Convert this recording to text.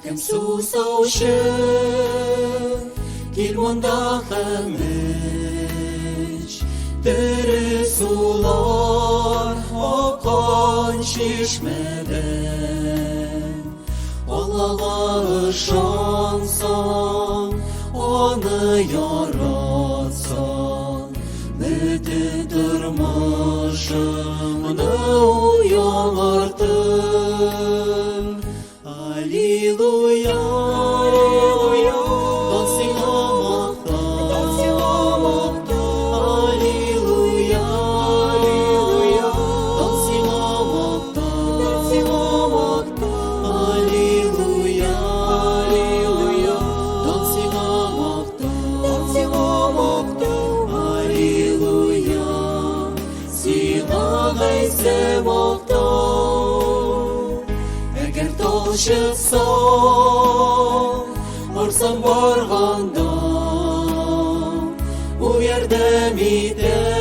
Кем сусаучы, кил монда хәмеч, тере сулар акан чишмәдән. Аллага ышансаң, аны яратсаң, бөтен тормышыңны яңартыр. Аллилуйя, дан сиңа мактау. Аллилуйя, дан сиңа мактау. Аллилуйя, дан сиңа мактау. Аллилуйя, сиңа гайсе мактау. Әгәр тал чыксаң, арсаң барганда, бу ярдәм итә.